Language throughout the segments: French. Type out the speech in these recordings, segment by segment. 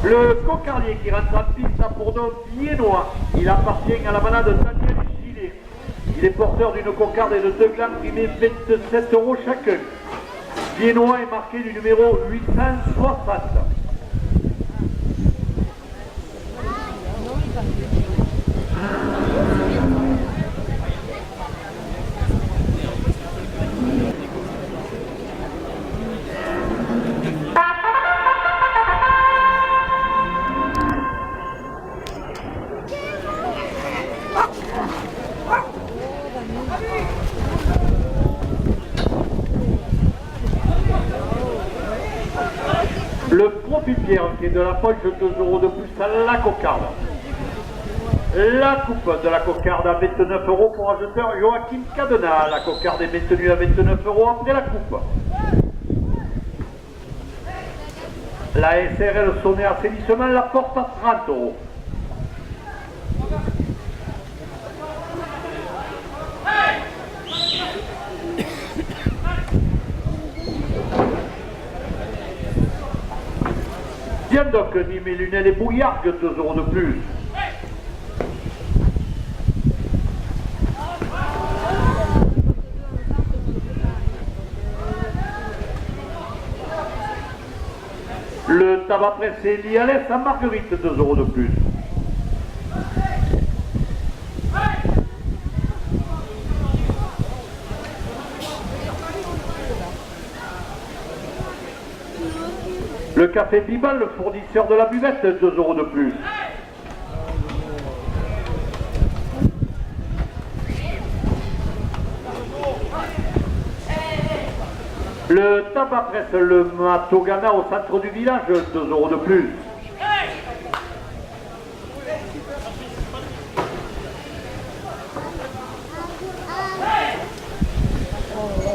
Le cocardier qui rentre en piste à Bourdon viennois. Il appartient à la balade Daniel Gilet. Il est porteur d'une cocarde et de 2 glands primés 27 € chacun. Viennois est marqué du numéro 860. Le Profil-Pierre qui est de la poche 2 € de plus à la cocarde. La coupe de la cocarde à 29 € pour ajouteur Joachim Cadena. La cocarde est maintenue à 29 € après la coupe. La SRL Sonnet Assainissement la porte à 30 €. Diandoc, Nîmes et Lunel et Bouillargues, 2 € de plus. Le tabac pressé Lialès à Marguerite, 2 € de plus. Le café Bibal, le fournisseur de la buvette, 2 € de plus. Le tabac presse, le Matogana au centre du village, 2 € de plus.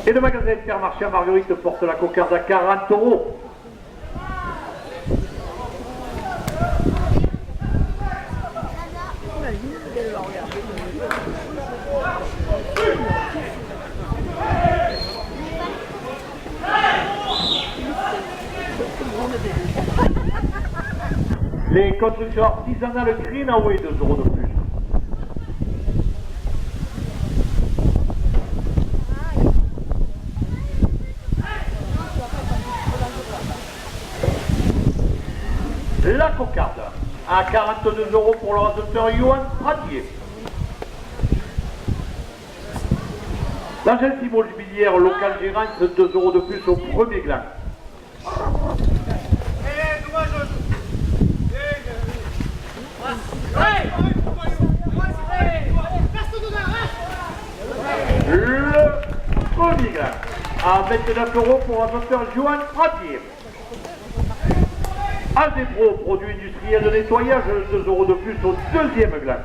Et le magasin Intermarché à Marguerite porte la cocarde à 40 €. Les constructions artisanales Greenaway, 2 € de plus. La cocarde à 42 € pour le raseteur Johan Pradier. L'agence immobilière locale Gérance, 2 € de plus au premier gland. Le premier gland à 29 € pour le raseteur Johan Pradier. Azepro, produit industriel de nettoyage, 2 € de plus au deuxième gland.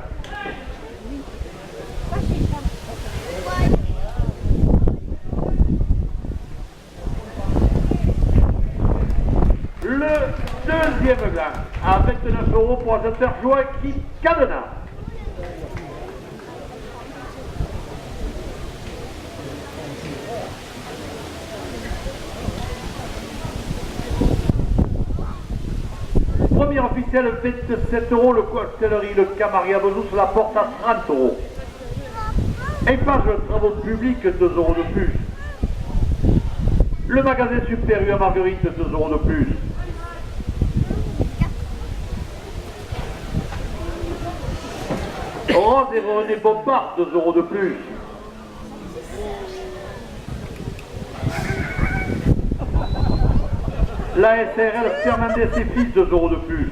Le deuxième gland à 29 € pour ajouteur Joachim Cadena. Premier officiel 27 €, le costellerie, le Camaria Bezous la porte à 30 €. Eiffage travaux publics, 2 € de plus. Le magasin supérieur Marguerite, 2 € de plus. Rose et René Bompard, 2 € de plus. La SRL Fernandez et fils, 2 € de plus.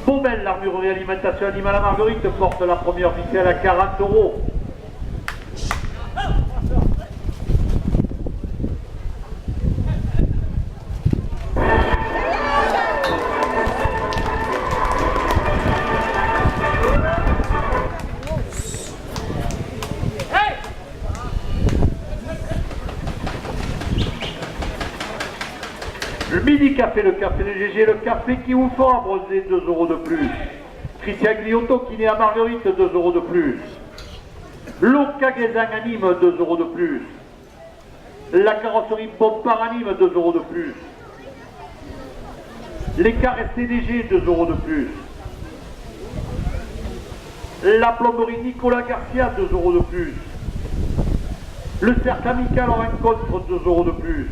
Baumel, l'armurerie alimentation animale à Marguerite, porte la première officielle à 40 €. Le mini café, le café de GG, le café qui vous fera broser, 2 € de plus. Christian Gliotto qui naît à Marguerite, 2 € de plus. L'Ocagaisan à Nîmes, 2 € de plus. La carrosserie Bompard à Nîmes, 2 € de plus. Les caresses TDG, 2 € de plus. La plomberie Nicolas Garcia, 2 € de plus. Le cercle amical en rencontre, 2 € de plus.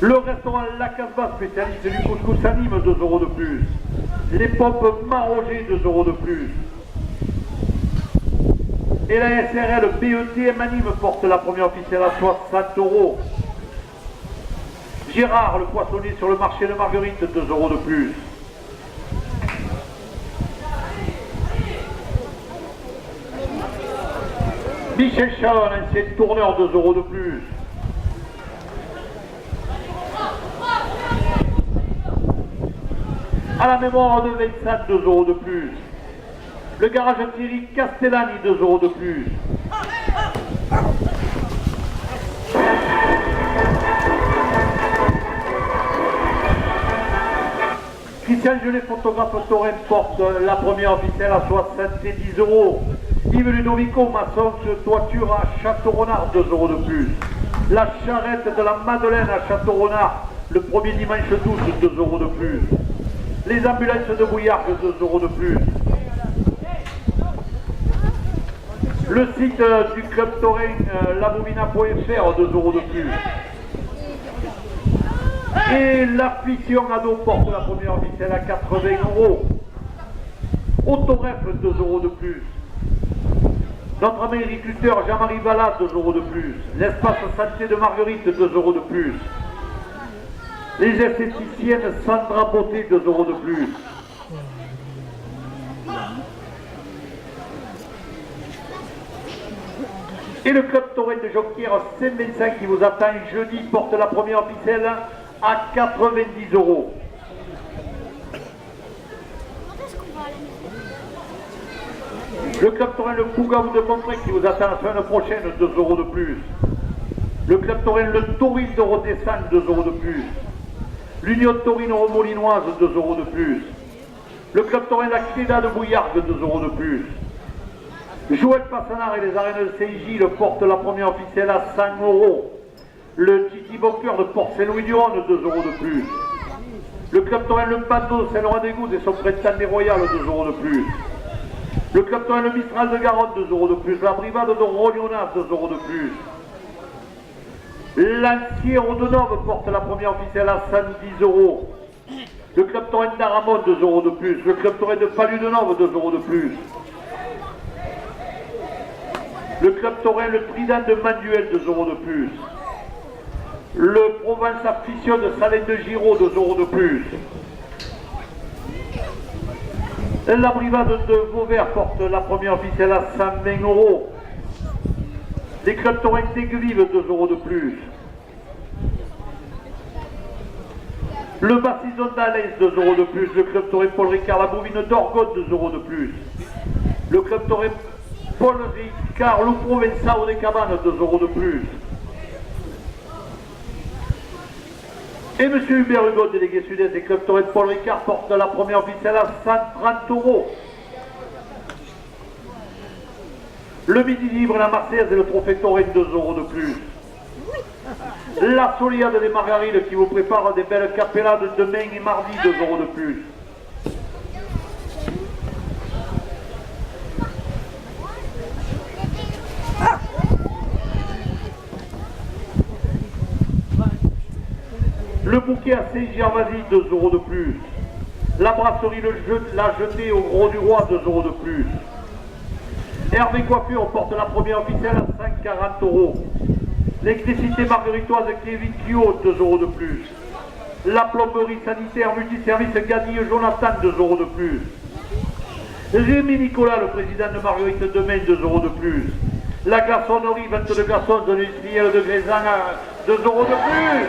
Le restaurant La Casbah, spécialiste du couscous anime, 2 € de plus. Les pompes Maroger, 2 € de plus. Et la SRL BETM Anime porte la première officielle à 60 €. Gérard, le poissonnier sur le marché de Marguerite, 2 € de plus. Michel Chalon, ancien tourneur, 2 € de plus. À la mémoire de Vincent, 2 € de plus. Le garage Thierry Castellani, 2 € de plus. Christian Genet, photographe Torrent, porte la première officielle à 70 €. Yves Ludovico, maçon sur toiture à Château-Renard, 2 € de plus. La charrette de la Madeleine à Château-Renard, le premier dimanche d'août, 2 € de plus. Les ambulances de Bouillargues, 2 € de plus. Le site du club taurin, laboumina.fr, 2 € de plus. Et la fiction ado porte la première officielle à 80 €. Autoref, 2 € de plus. Notre ami agriculteur Jean-Marie Vallat, 2 € de plus. L'espace santé de Marguerite, 2 € de plus. Les esthéticiennes Sandra Beauté, 2 € de plus. Et le club taurin de Jonquière Saint-Vincent qui vous attend jeudi porte la première officielle à 90 €. Le club taurin Le Cougat de Montréal qui vous attend la semaine prochaine, 2 € de plus. Le club taurin Le Taurine de Rodessan, 2 € de plus. L'Union Taurine Remolinoise, 2 € de plus. Le club taurin La Cléda de Bouillargues, 2 € de plus. Joël Passanard et les arènes de Saint-Gilles portent la première officielle à 100 €. Le Titi Boncoeur de Port-Saint-Louis-du-Rhône, 2 € de plus. Le club taurin Le Bandeau de Saint-Laurent-des-Gouttes et son printemps des Royales, 2 € de plus. Le club taurin Le Mistral de Garonne, 2 € de plus. La Brivade de Rognonas, 2 € de plus. L'Anciero de Nove porte la première officielle à 110 €. Le club taurin d'Aramon, 2 € de plus. Le club taurin de Palu de Nove, 2 € de plus. Le club taurin Le Trident de Manuel, 2 € de plus. Le Provence Afition de Salin de Giraud, 2 € de plus. La Brivade de Vauvert porte la première officielle à 120 €. Les clubs taurins d'Aiguevive, 2 € de plus. Le Bassison d'Alès, 2 € de plus. Le club taurin Paul Ricard, la Bouvine d'Orgotte, 2 € de plus. Le club taurin Paul Ricard, le Provençal des Cabanes, 2 € de plus. Et M. Hubert Hugo, délégué sud-est des clubs taurins Paul Ricard, porte la première officielle à 130 €. Le Midi Libre, la Marseillaise et le Trophée Taurin, 2 € de plus. La Soliade des Margarides qui vous prépare des belles capellades demain et mardi, 2 € de plus. Le bouquet à Saint-Gervasy, 2 € de plus. La brasserie La Jetée au Gros du Roi, 2 € de plus. Hervé Coiffure porte la première officielle à 140 €. L'électricité margueritoise Kevin Kyo, 2 € de plus. La plomberie sanitaire multiservice Gadille Jonathan, 2 € de plus. Rémi Nicolas, le président de Marguerite demain, 2 € de plus. La glaçonnerie 22 glaçons de l'industriel de Grézan, 2 € de plus.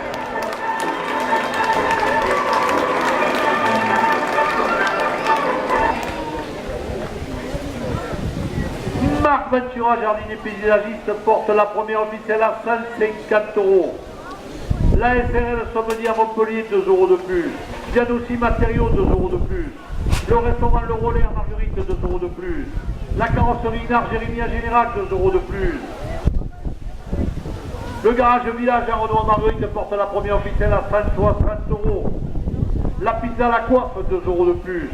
Marc Ventura, jardinier paysagiste, porte la première officielle à 150 €. La SRL Sommeil à Montpellier, 2 € de plus. Giannossi Matériaux, 2 € de plus. Le restaurant Le Relais à Marguerite, 2 € de plus. La carrosserie Nard Jérémy à Générac, 2 € de plus. Le garage Village à Renaud Marguerite porte la première officielle à 160 €. La pizza à la coiffe, 2 € de plus.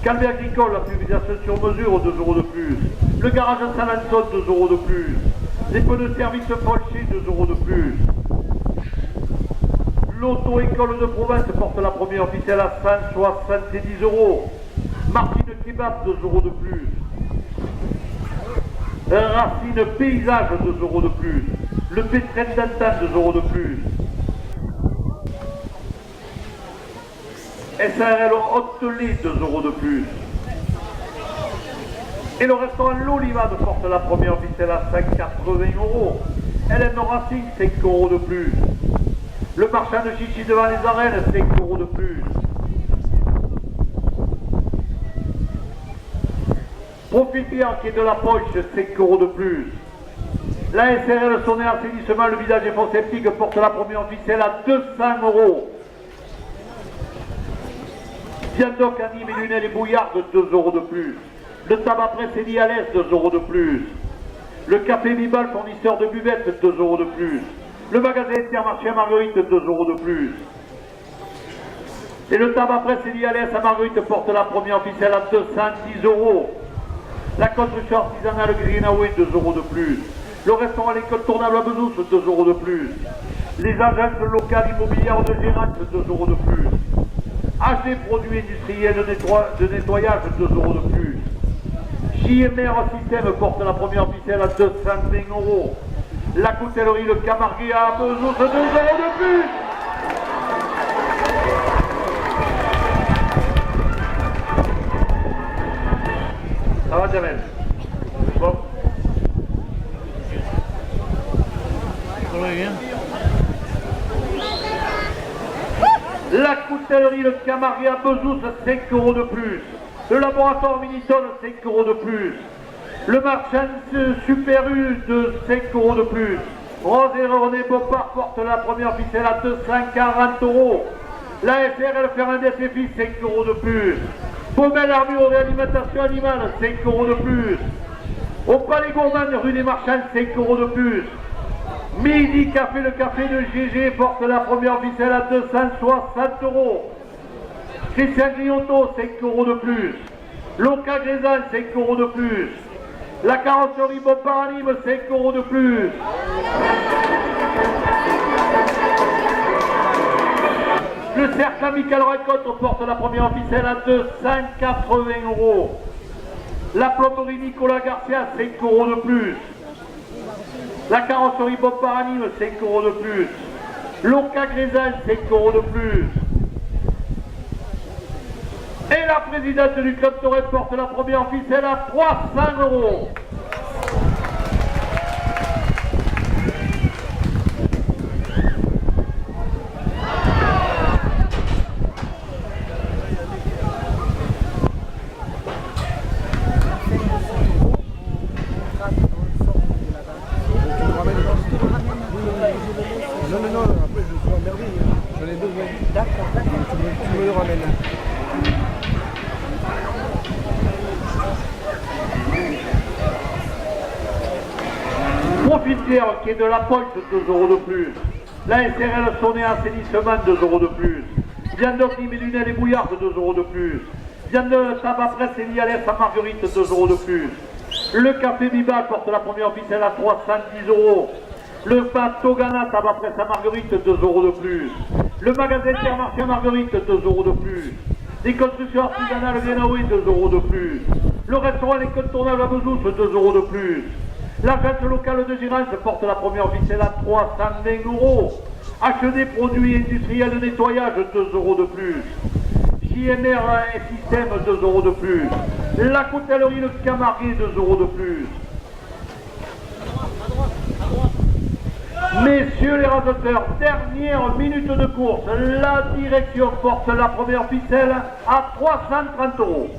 Calvé agricole, la pulvérisation sur mesure, 2 € de plus. Le garage à Salanson, 2 € de plus. Les pneus de service Folcher, 2 € de plus. L'auto-école de province porte la première officielle à 170 €. Martine Kebab, 2 € de plus. Racine Paysage, 2 € de plus. Le Pétren d'Antan, 2 € de plus. SARL Hôtelet, 2 € de plus. Et le restaurant L'Olivade porte la première officielle à 180 €. LM Racing, 5 € de plus. Le marchand de chichi devant les arènes, 5 € de plus. Profil-Pierre qui est de la poche, 5 € de plus. La SRL Sonnet Assainissement, le village et fonds sceptiques porte la première officielle à 200 €. Viandoc, Anime et Lunel et Bouillarde, 2 € de plus. Le tabac presse et Lialès, 2 € de plus. Le café Bibal, fournisseur de buvettes, 2 € de plus. Le magasin Intermarché à Marguerite, 2 € de plus. Et le tabac presse et Lialès à Marguerite porte la première officielle à 210 €. La construction artisanale Greenaway, 2 € de plus. Le restaurant à l'école tournable à Bezous, 2 € de plus. Les agences locales immobilières de Gérance, 2 € de plus. HD produits industriels de nettoyage, 2 € de plus. JMR Système porte la première officielle à 220 €. La coutellerie Le Camarguais à Bezous, 2 € de plus. Ça va, Jamel? Bon. La coutellerie Le Camarguais à Bezous, 5 € de plus. Le laboratoire Miniton, 5 € de plus. Le marchand Super U de 5 € de plus. Rose et René Bopard porte la première officielle à 240 €. La SRL Fernandez et Fils, 5 € de plus. Pommel Armure Réalimentation Animale, 5 € de plus. Au Palais Gourmand, rue des Marchands, 5 € de plus. Midi Café, le café de GG porte la première officielle à 260 €. Christian Griotto, 5 € de plus. Loca Grézan, 5 € de plus. La carrosserie Bob Paranime, 5 € de plus. Le cercle amical Racotte porte la première officielle à 280 €. La plomberie Nicolas Garcia, 5 € de plus. La carrosserie Bob Paranime, 5 € de plus. Loca Grézan, 5 € de plus. Et la présidente du club Torres porte la première officielle à 300 €. Non, après je suis emmerdé. J'en ai besoin. D'accord. Tu me le ramènes. Profiteer qui est de la poche, 2 € de plus. La SRL Sonnet Assainissement, 2 € de plus. Viandoc, Nîmes et Lunel et Bouillarde, 2 € de plus. Viande Tabac Presse et Lialès à Marguerite, 2 € de plus. Le café Bibal porte la première officielle à 310 €. Le bateau Ghana Tabac Presse à Marguerite, 2 € de plus. Le magasin Intermarché à Marguerite, 2 € de plus. Les constructions artisanales Greenaway, 2 € de plus. Le restaurant L'école tournable à Bezous, 2 € de plus. L'agence locale de Gérance porte la première officielle à 320 €. HD produits industriels de nettoyage, 2 € de plus. JMR Système, 2 € de plus. La coutellerie Le Camarguais, 2 € de plus. Messieurs les raseteurs, dernière minute de course. La direction porte la première ficelle à 330 €.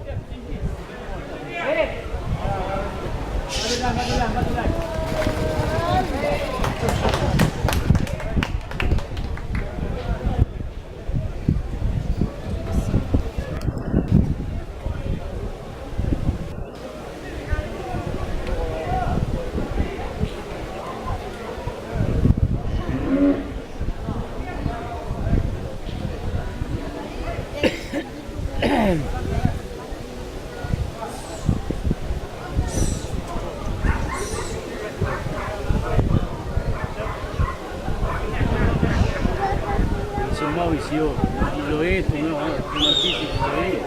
Mauricio, Isoé, ton fils Isoé.